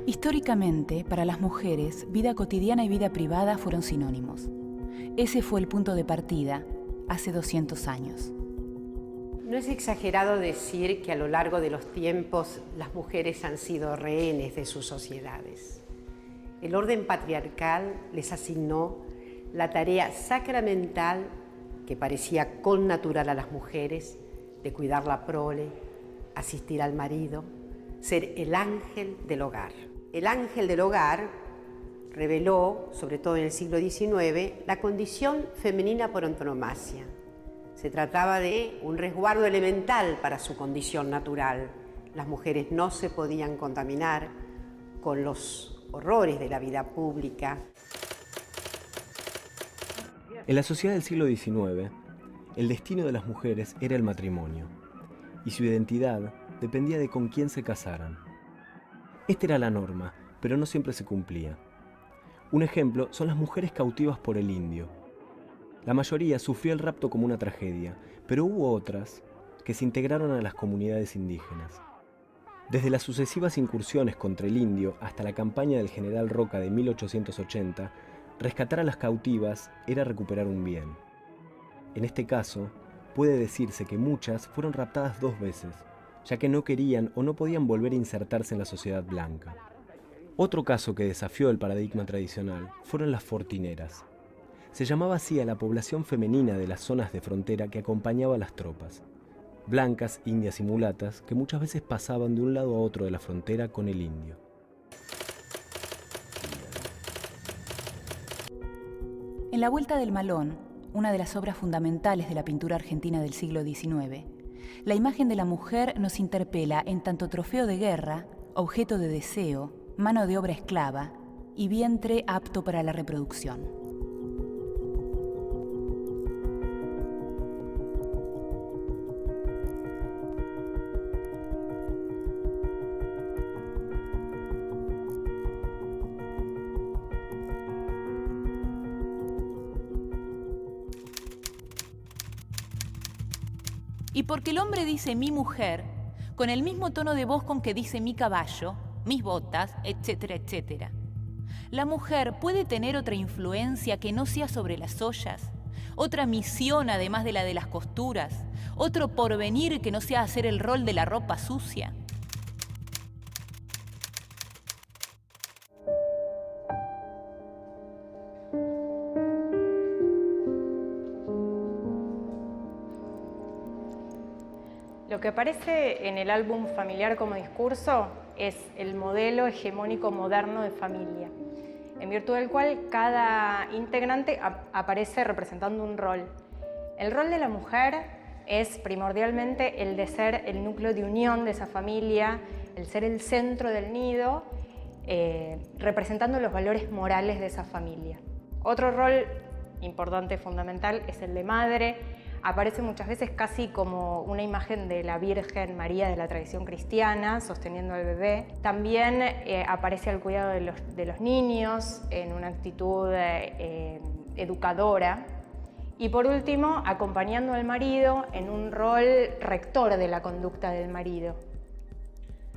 Históricamente, para las mujeres, vida cotidiana y vida privada fueron sinónimos. Ese fue el punto de partida hace 200 años. No es exagerado decir que a lo largo de los tiempos las mujeres han sido rehenes de sus sociedades. El orden patriarcal les asignó la tarea sacramental que parecía connatural a las mujeres de cuidar la prole, asistir al marido, ser el ángel del hogar. El ángel del hogar reveló, sobre todo en el siglo XIX, la condición femenina por antonomasia. Se trataba de un resguardo elemental para su condición natural. Las mujeres no se podían contaminar con los horrores de la vida pública. En la sociedad del siglo XIX, el destino de las mujeres era el matrimonio, y su identidad dependía de con quién se casaran. Esta era la norma, pero no siempre se cumplía. Un ejemplo son las mujeres cautivas por el indio. La mayoría sufrió el rapto como una tragedia, pero hubo otras que se integraron a las comunidades indígenas. Desde las sucesivas incursiones contra el indio hasta la campaña del general Roca de 1880, rescatar a las cautivas era recuperar un bien. En este caso, puede decirse que muchas fueron raptadas 2 veces, ya que no querían o no podían volver a insertarse en la sociedad blanca. Otro caso que desafió el paradigma tradicional fueron las fortineras. Se llamaba así a la población femenina de las zonas de frontera que acompañaba a las tropas. Blancas, indias y mulatas que muchas veces pasaban de un lado a otro de la frontera con el indio. En La Vuelta del Malón, una de las obras fundamentales de la pintura argentina del siglo XIX, la imagen de la mujer nos interpela en tanto trofeo de guerra, objeto de deseo, mano de obra esclava y vientre apto para la reproducción. Y porque el hombre dice mi mujer, con el mismo tono de voz con que dice mi caballo, mis botas, etcétera, etcétera. La mujer puede tener otra influencia que no sea sobre las ollas, otra misión además de la de las costuras, otro porvenir que no sea hacer el rol de la ropa sucia. Lo que aparece en el álbum Familiar como discurso es el modelo hegemónico moderno de familia, en virtud del cual cada integrante aparece representando un rol. El rol de la mujer es primordialmente el de ser el núcleo de unión de esa familia, el ser el centro del nido, representando los valores morales de esa familia. Otro rol importante, fundamental, es el de madre. Aparece muchas veces casi como una imagen de la Virgen María de la tradición cristiana, sosteniendo al bebé. También aparece al cuidado de los niños, en una actitud educadora. Y por último, acompañando al marido en un rol rector de la conducta del marido.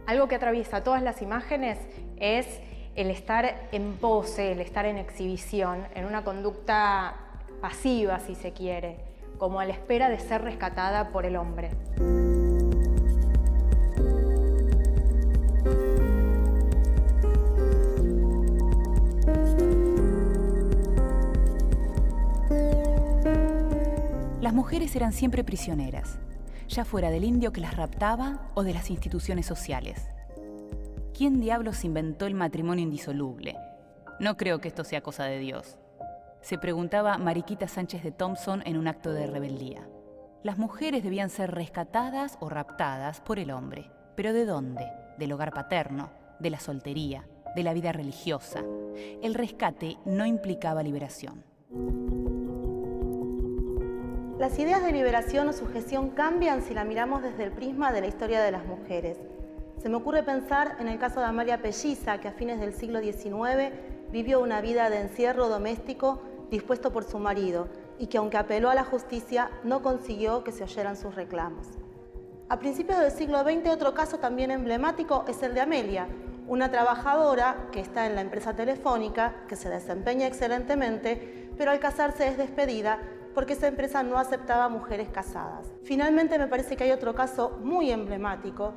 Algo que atraviesa todas las imágenes es el estar en pose, el estar en exhibición, en una conducta pasiva, si se quiere, como a la espera de ser rescatada por el hombre. Las mujeres eran siempre prisioneras, ya fuera del indio que las raptaba o de las instituciones sociales. ¿Quién diablos inventó el matrimonio indisoluble? No creo que esto sea cosa de Dios. Se preguntaba Mariquita Sánchez de Thompson en un acto de rebeldía. Las mujeres debían ser rescatadas o raptadas por el hombre. ¿Pero de dónde? Del hogar paterno, de la soltería, de la vida religiosa. El rescate no implicaba liberación. Las ideas de liberación o sujeción cambian si la miramos desde el prisma de la historia de las mujeres. Se me ocurre pensar en el caso de Amalia Pelliza, que a fines del siglo XIX vivió una vida de encierro doméstico dispuesto por su marido y que, aunque apeló a la justicia, no consiguió que se oyeran sus reclamos. A principios del siglo XX, otro caso también emblemático es el de Amelia, Una trabajadora que está en la empresa telefónica, que se desempeña excelentemente, pero al casarse es despedida porque esa empresa no aceptaba mujeres casadas. Finalmente me parece que hay otro caso muy emblemático,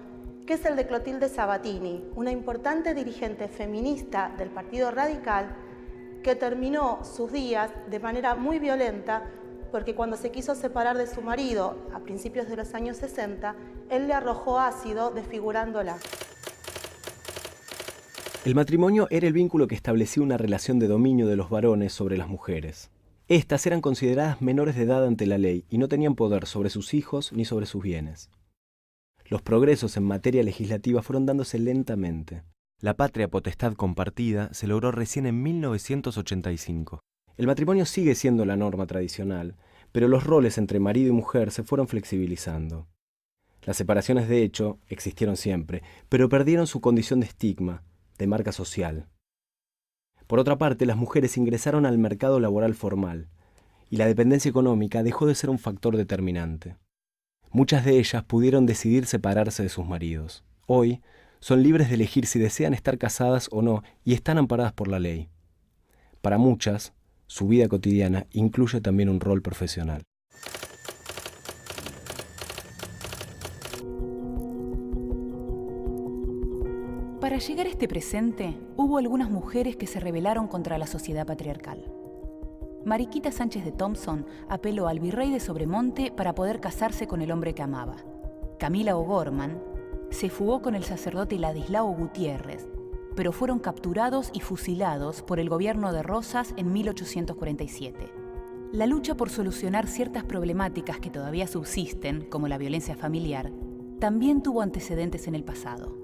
que es el de Clotilde Sabatini, una importante dirigente feminista del Partido Radical que terminó sus días de manera muy violenta porque cuando se quiso separar de su marido a principios de los años 60, él le arrojó ácido desfigurándola. El matrimonio era el vínculo que establecía una relación de dominio de los varones sobre las mujeres. Estas eran consideradas menores de edad ante la ley y no tenían poder sobre sus hijos ni sobre sus bienes. Los progresos en materia legislativa fueron dándose lentamente. La patria potestad compartida se logró recién en 1985. El matrimonio sigue siendo la norma tradicional, pero los roles entre marido y mujer se fueron flexibilizando. Las separaciones de hecho existieron siempre, pero perdieron su condición de estigma, de marca social. Por otra parte, las mujeres ingresaron al mercado laboral formal, y la dependencia económica dejó de ser un factor determinante. Muchas de ellas pudieron decidir separarse de sus maridos. Hoy, son libres de elegir si desean estar casadas o no, y están amparadas por la ley. Para muchas, su vida cotidiana incluye también un rol profesional. Para llegar a este presente, hubo algunas mujeres que se rebelaron contra la sociedad patriarcal. Mariquita Sánchez de Thompson apeló al virrey de Sobremonte para poder casarse con el hombre que amaba. Camila O'Gorman se fugó con el sacerdote Ladislao Gutiérrez, pero fueron capturados y fusilados por el gobierno de Rosas en 1847. La lucha por solucionar ciertas problemáticas que todavía subsisten, como la violencia familiar, también tuvo antecedentes en el pasado.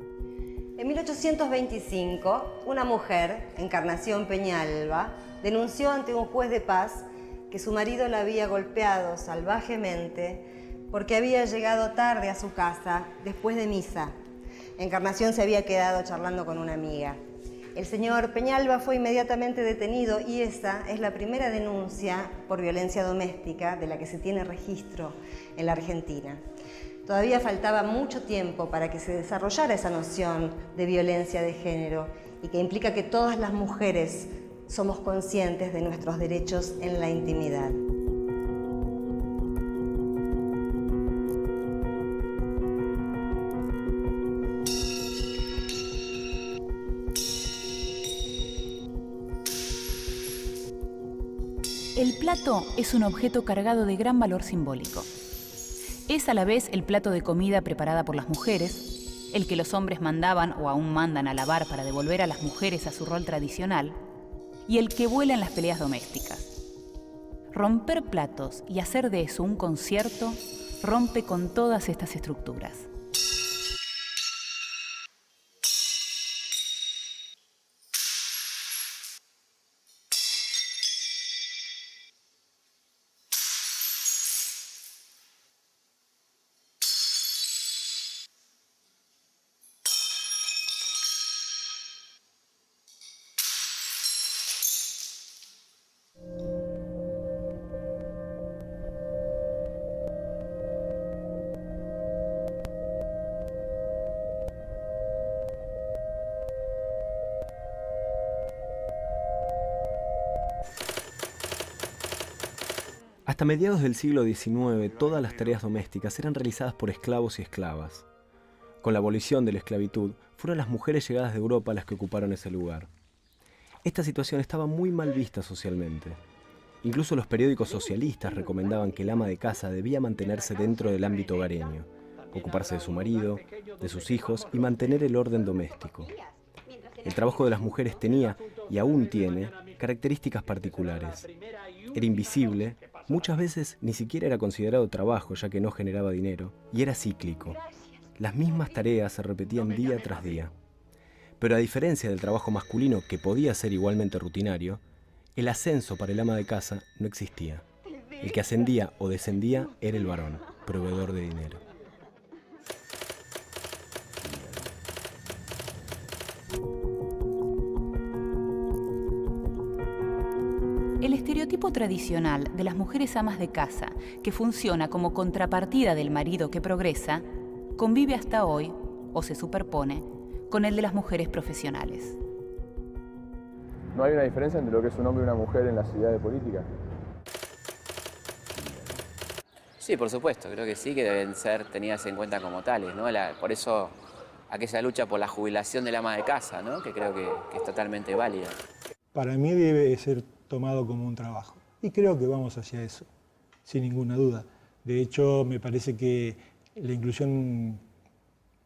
En 1825, una mujer, Encarnación Peñalba, denunció ante un juez de paz que su marido la había golpeado salvajemente porque había llegado tarde a su casa después de misa. Encarnación se había quedado charlando con una amiga. El señor Peñalba fue inmediatamente detenido y esa es la primera denuncia por violencia doméstica de la que se tiene registro en la Argentina. Todavía faltaba mucho tiempo para que se desarrollara esa noción de violencia de género y que implica que todas las mujeres somos conscientes de nuestros derechos en la intimidad. El plato es un objeto cargado de gran valor simbólico. Es a la vez el plato de comida preparada por las mujeres, el que los hombres mandaban o aún mandan a lavar para devolver a las mujeres a su rol tradicional, y el que vuela en las peleas domésticas. Romper platos y hacer de eso un concierto rompe con todas estas estructuras. Hasta mediados del siglo XIX, todas las tareas domésticas eran realizadas por esclavos y esclavas. Con la abolición de la esclavitud, fueron las mujeres llegadas de Europa las que ocuparon ese lugar. Esta situación estaba muy mal vista socialmente. Incluso los periódicos socialistas recomendaban que el ama de casa debía mantenerse dentro del ámbito hogareño, ocuparse de su marido, de sus hijos y mantener el orden doméstico. El trabajo de las mujeres tenía, y aún tiene, características particulares. Era invisible, muchas veces ni siquiera era considerado trabajo ya que no generaba dinero, y era cíclico. Las mismas tareas se repetían día tras día. Pero a diferencia del trabajo masculino, que podía ser igualmente rutinario, el ascenso para el ama de casa no existía. El que ascendía o descendía era el varón, proveedor de dinero. El estereotipo tradicional de las mujeres amas de casa, que funciona como contrapartida del marido que progresa, convive hasta hoy, o se superpone, con con el de las mujeres profesionales. ¿No hay una diferencia entre lo que es un hombre y una mujer en la actividad política? Sí, por supuesto, creo que sí, que deben ser tenidas en cuenta como tales, ¿no? Por eso aquella lucha por la jubilación del ama de casa, ¿no? Que creo que es totalmente válida. Para mí debe ser tomado como un trabajo y creo que vamos hacia eso, sin ninguna duda. De hecho, me parece que la inclusión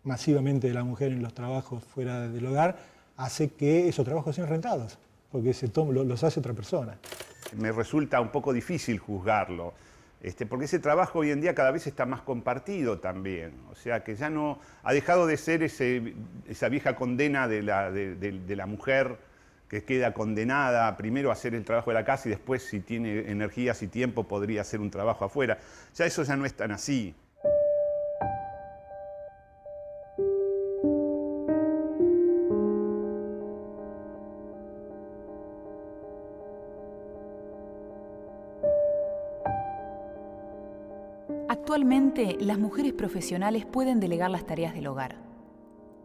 masivamente de la mujer en los trabajos fuera del hogar hace que esos trabajos sean rentados, porque los hace otra persona. Me resulta un poco difícil juzgarlo, porque ese trabajo hoy en día cada vez está más compartido también. O sea, que ya no ha dejado de ser esa vieja condena de la mujer que queda condenada primero a hacer el trabajo de la casa y después, si tiene energías y tiempo, podría hacer un trabajo afuera. Ya eso ya no es tan así. Actualmente, las mujeres profesionales pueden delegar las tareas del hogar,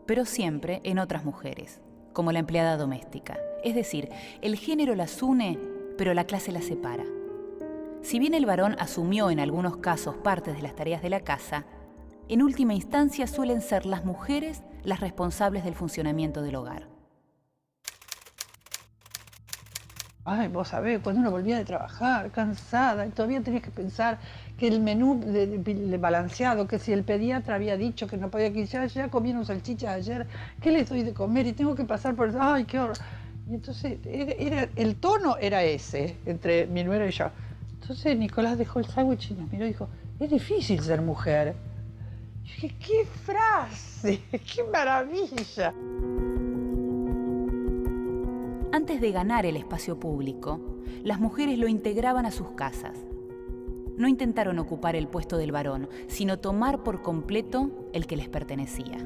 pero siempre en otras mujeres, como la empleada doméstica. Es decir, el género las une, pero la clase las separa. Si bien el varón asumió en algunos casos partes de las tareas de la casa, en última instancia suelen ser las mujeres las responsables del funcionamiento del hogar. Ay, vos sabés, cuando uno volvía de trabajar, cansada, y todavía tenías que pensar que el menú balanceado, que si el pediatra había dicho que no podía, que ya comieron salchichas ayer, ¿qué les doy de comer? Y tengo que pasar por eso, ¡ay, qué horror! Y entonces, el tono era ese, entre mi nuera y yo. Entonces Nicolás dejó el sándwich y nos miró y dijo, es difícil ser mujer. Y yo dije, ¡qué frase! ¡Qué maravilla! Antes de ganar el espacio público, las mujeres lo integraban a sus casas. No intentaron ocupar el puesto del varón, sino tomar por completo el que les pertenecía.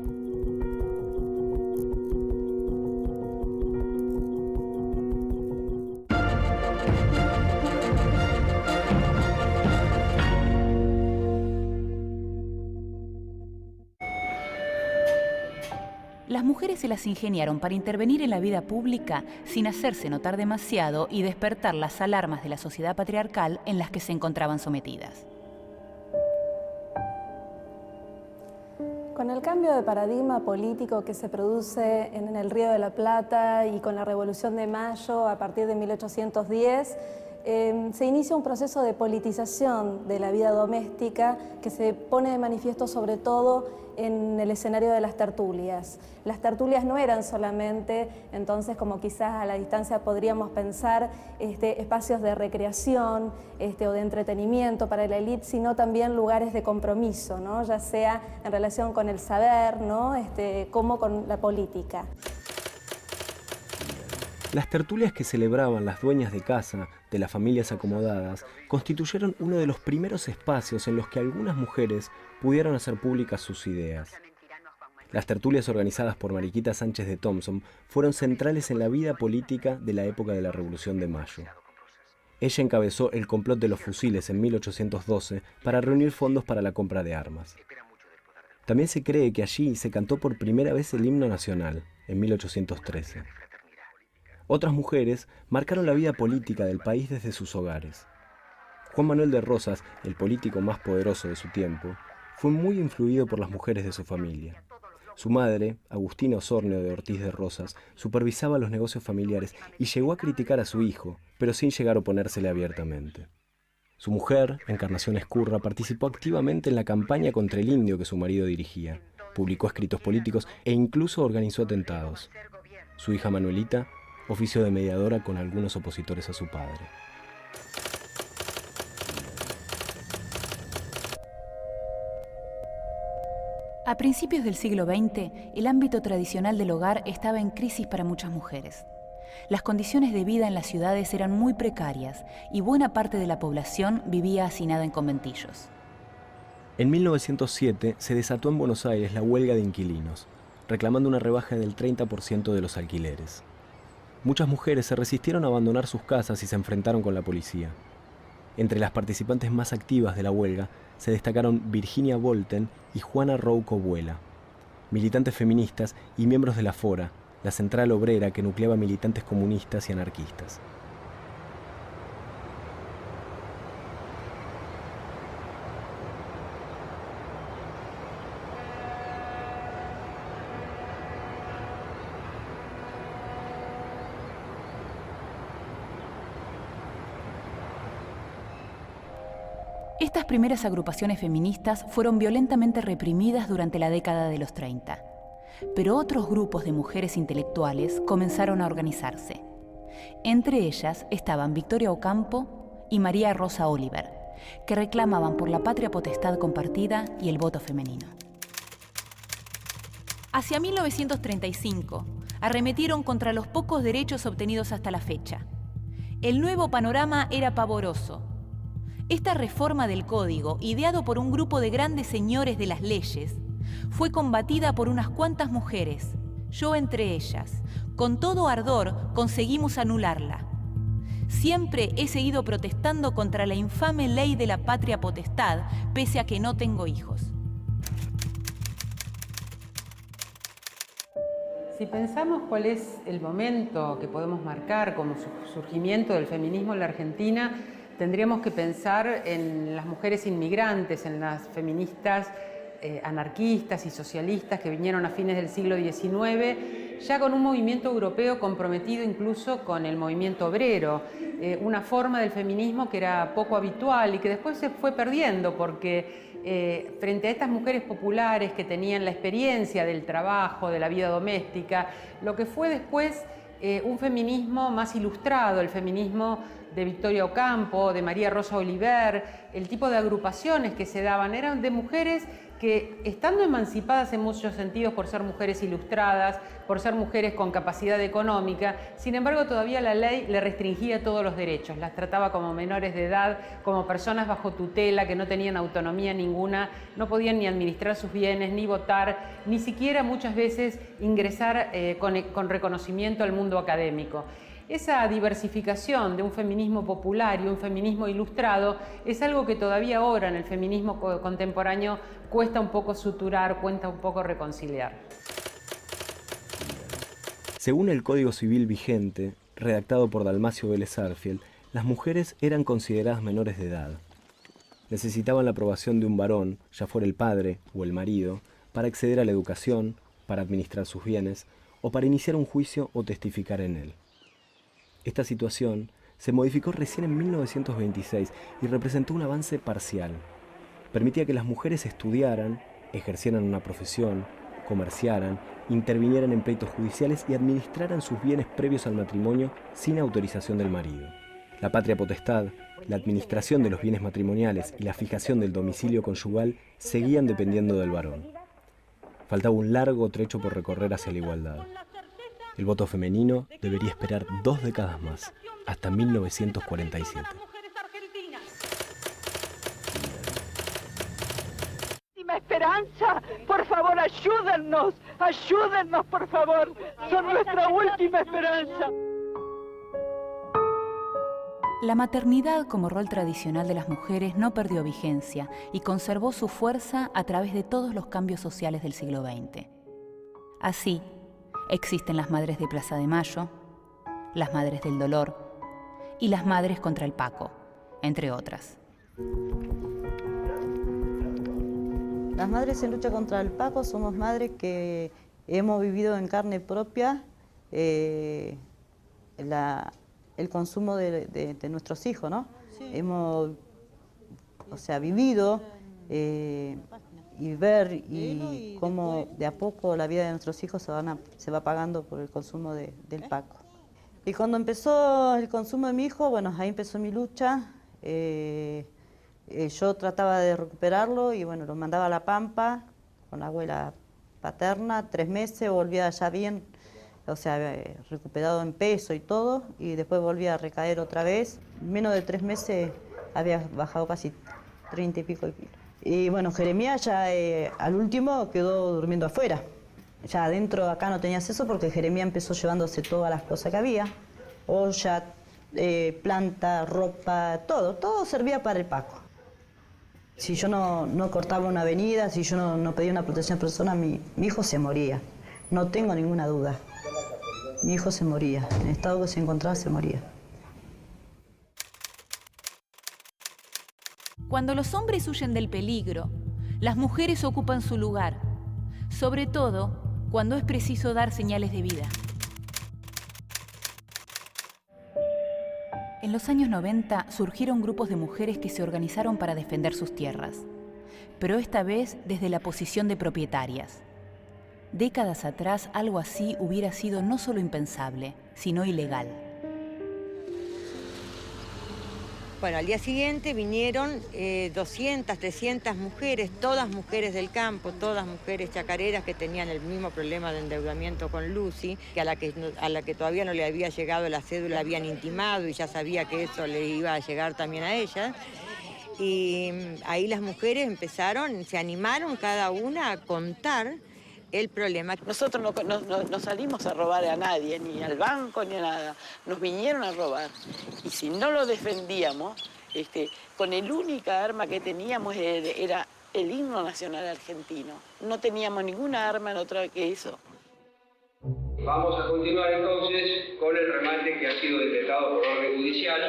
Las mujeres se las ingeniaron para intervenir en la vida pública sin hacerse notar demasiado y despertar las alarmas de la sociedad patriarcal en las que se encontraban sometidas. Con el cambio de paradigma político que se produce en el Río de la Plata y con la Revolución de Mayo a partir de 1810, se inicia un proceso de politización de la vida doméstica que se pone de manifiesto sobre todo en el escenario de las tertulias. Las tertulias no eran solamente, entonces, como quizás a la distancia podríamos pensar, espacios de recreación o de entretenimiento para la élite, sino también lugares de compromiso, ¿no? Ya sea en relación con el saber, ¿no? Como con la política. Las tertulias que celebraban las dueñas de casa de las familias acomodadas constituyeron uno de los primeros espacios en los que algunas mujeres pudieron hacer públicas sus ideas. Las tertulias organizadas por Mariquita Sánchez de Thompson fueron centrales en la vida política de la época de la Revolución de Mayo. Ella encabezó el complot de los fusiles en 1812 para reunir fondos para la compra de armas. También se cree que allí se cantó por primera vez el himno nacional, en 1813. Otras mujeres marcaron la vida política del país desde sus hogares. Juan Manuel de Rosas, el político más poderoso de su tiempo, fue muy influido por las mujeres de su familia. Su madre, Agustina Osornio de Ortiz de Rosas, supervisaba los negocios familiares y llegó a criticar a su hijo, pero sin llegar a oponérsele abiertamente. Su mujer, Encarnación Escurra, participó activamente en la campaña contra el indio que su marido dirigía, publicó escritos políticos e incluso organizó atentados. Su hija Manuelita ofició de mediadora con algunos opositores a su padre. A principios del siglo XX, el ámbito tradicional del hogar estaba en crisis para muchas mujeres. Las condiciones de vida en las ciudades eran muy precarias y buena parte de la población vivía hacinada en conventillos. En 1907 se desató en Buenos Aires la huelga de inquilinos, reclamando una rebaja del 30% de los alquileres. Muchas mujeres se resistieron a abandonar sus casas y se enfrentaron con la policía. Entre las participantes más activas de la huelga se destacaron Virginia Volten y Juana Rouco Buela. militantes feministas y miembros de la Fora, la central obrera que nucleaba militantes comunistas y anarquistas. Estas primeras agrupaciones feministas fueron violentamente reprimidas durante la década de los 30, pero otros grupos de mujeres intelectuales comenzaron a organizarse. Entre ellas estaban Victoria Ocampo y María Rosa Oliver, que reclamaban por la patria potestad compartida y el voto femenino. Hacia 1935, arremetieron contra los pocos derechos obtenidos hasta la fecha. El nuevo panorama era pavoroso. Esta reforma del código, ideado por un grupo de grandes señores de las leyes, fue combatida por unas cuantas mujeres, yo entre ellas. Con todo ardor conseguimos anularla. Siempre he seguido protestando contra la infame ley de la patria potestad, pese a que no tengo hijos. Si pensamos cuál es el momento que podemos marcar como surgimiento del feminismo en la Argentina, tendríamos que pensar en las mujeres inmigrantes, en las feministas anarquistas y socialistas que vinieron a fines del siglo XIX, ya con un movimiento europeo comprometido incluso con el movimiento obrero, una forma del feminismo que era poco habitual y que después se fue perdiendo porque frente a estas mujeres populares que tenían la experiencia del trabajo, de la vida doméstica, lo que fue después un feminismo más ilustrado, el feminismo de Victoria Ocampo, de María Rosa Oliver, el tipo de agrupaciones que se daban eran de mujeres que, estando emancipadas en muchos sentidos por ser mujeres ilustradas, por ser mujeres con capacidad económica, sin embargo todavía la ley le restringía todos los derechos, las trataba como menores de edad, como personas bajo tutela que no tenían autonomía ninguna, no podían ni administrar sus bienes, ni votar, ni siquiera muchas veces ingresar con reconocimiento al mundo académico. Esa diversificación de un feminismo popular y un feminismo ilustrado es algo que todavía ahora en el feminismo contemporáneo cuesta un poco suturar, cuesta un poco reconciliar. Según el Código Civil vigente, redactado por Dalmacio Vélez Arfiel, las mujeres eran consideradas menores de edad. Necesitaban la aprobación de un varón, ya fuera el padre o el marido, para acceder a la educación, para administrar sus bienes o para iniciar un juicio o testificar en él. Esta situación se modificó recién en 1926 y representó un avance parcial. Permitía que las mujeres estudiaran, ejercieran una profesión, comerciaran, intervinieran en pleitos judiciales y administraran sus bienes previos al matrimonio sin autorización del marido. La patria potestad, la administración de los bienes matrimoniales y la fijación del domicilio conyugal seguían dependiendo del varón. Faltaba un largo trecho por recorrer hacia la igualdad. El voto femenino debería esperar 2 décadas más, hasta 1947. Última esperanza, por favor, ayúdennos, por favor, son nuestra última esperanza. La maternidad como rol tradicional de las mujeres no perdió vigencia y conservó su fuerza a través de todos los cambios sociales del siglo XX. Así, existen las madres de Plaza de Mayo, las madres del dolor y las madres contra el Paco, entre otras. Las madres en lucha contra el Paco somos madres que hemos vivido en carne propia el consumo de nuestros hijos, ¿no? Sí. Hemos, vivido y ver y cómo de a poco la vida de nuestros hijos se va apagando por el consumo del Paco. Y cuando empezó el consumo de mi hijo, bueno, ahí empezó mi lucha. Yo trataba de recuperarlo y bueno, lo mandaba a La Pampa con la abuela paterna, 3 meses, volvía ya bien, recuperado en peso y todo, y después volvía a recaer otra vez. En menos de 3 meses había bajado casi 30 y pico de kilos. Y bueno, Jeremías ya al último quedó durmiendo afuera. Ya adentro acá no tenía acceso porque Jeremías empezó llevándose todas las cosas que había. Olla, planta, ropa, todo servía para el Paco. Si yo no cortaba una avenida, si yo no pedía una protección personal, mi hijo se moría. No tengo ninguna duda. Mi hijo se moría. En el estado que se encontraba se moría. Cuando los hombres huyen del peligro, las mujeres ocupan su lugar, sobre todo cuando es preciso dar señales de vida. En los años 90 surgieron grupos de mujeres que se organizaron para defender sus tierras, pero esta vez desde la posición de propietarias. Décadas atrás algo así hubiera sido no solo impensable, sino ilegal. Bueno, al día siguiente vinieron 200, 300 mujeres, todas mujeres del campo, todas mujeres chacareras que tenían el mismo problema de endeudamiento con Lucy, que a la que todavía no le había llegado la cédula, habían intimado y ya sabía que eso le iba a llegar también a ella. Y ahí las mujeres empezaron, se animaron cada una a contar el problema. Nosotros no salimos a robar a nadie, ni al banco, ni a nada. Nos vinieron a robar. Y si no lo defendíamos, con el única arma que teníamos era el himno nacional argentino. No teníamos ninguna arma en otra que eso. Vamos a continuar entonces con el remate que ha sido decretado por orden judicial.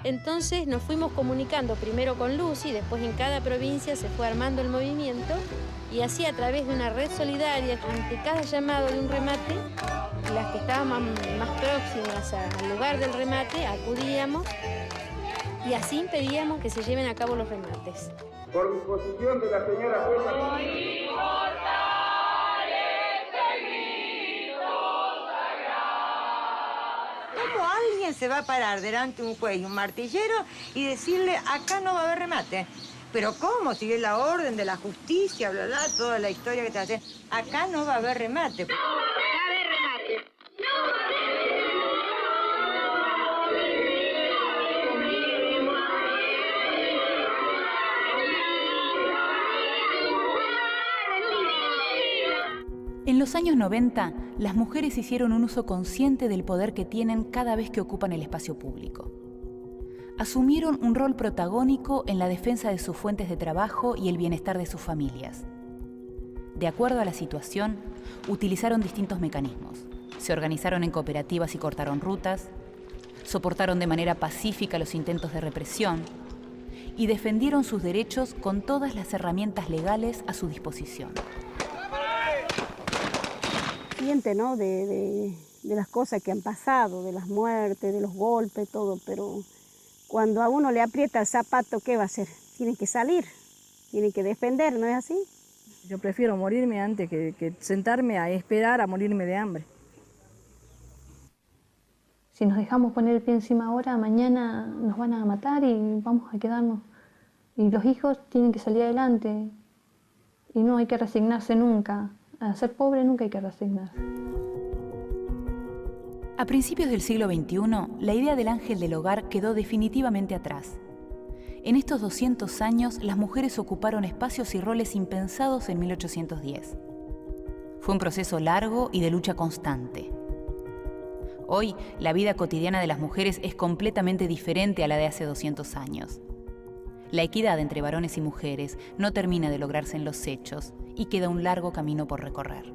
Entonces nos fuimos comunicando primero con Lucy, después en cada provincia se fue armando el movimiento y así a través de una red solidaria, ante cada llamado de un remate, las que estaban más próximas al lugar del remate acudíamos y así impedíamos que se lleven a cabo los remates. Por disposición de la señora jueza. ¿Cómo alguien se va a parar delante de un juez y un martillero y decirle acá no va a haber remate? Pero ¿cómo? Si es la orden de la justicia, bla, bla, toda la historia que te hace. Acá no va a haber remate. No va a haber remate. En los años 90, las mujeres hicieron un uso consciente del poder que tienen cada vez que ocupan el espacio público. Asumieron un rol protagónico en la defensa de sus fuentes de trabajo y el bienestar de sus familias. De acuerdo a la situación, utilizaron distintos mecanismos. Se organizaron en cooperativas y cortaron rutas, soportaron de manera pacífica los intentos de represión y defendieron sus derechos con todas las herramientas legales a su disposición. Consciente, ¿no? de las cosas que han pasado, de las muertes, de los golpes, todo, pero cuando a uno le aprieta el zapato, ¿qué va a hacer? Tiene que salir, tiene que defender, ¿no es así? Yo prefiero morirme antes que sentarme a esperar a morirme de hambre. Si nos dejamos poner el pie encima ahora, mañana nos van a matar y vamos a quedarnos. Y los hijos tienen que salir adelante y no hay que resignarse nunca. A ser pobre nunca hay que resignarse. A principios del siglo XXI, la idea del ángel del hogar quedó definitivamente atrás. En estos 200 años, las mujeres ocuparon espacios y roles impensados en 1810. Fue un proceso largo y de lucha constante. Hoy, la vida cotidiana de las mujeres es completamente diferente a la de hace 200 años. La equidad entre varones y mujeres no termina de lograrse en los hechos y queda un largo camino por recorrer.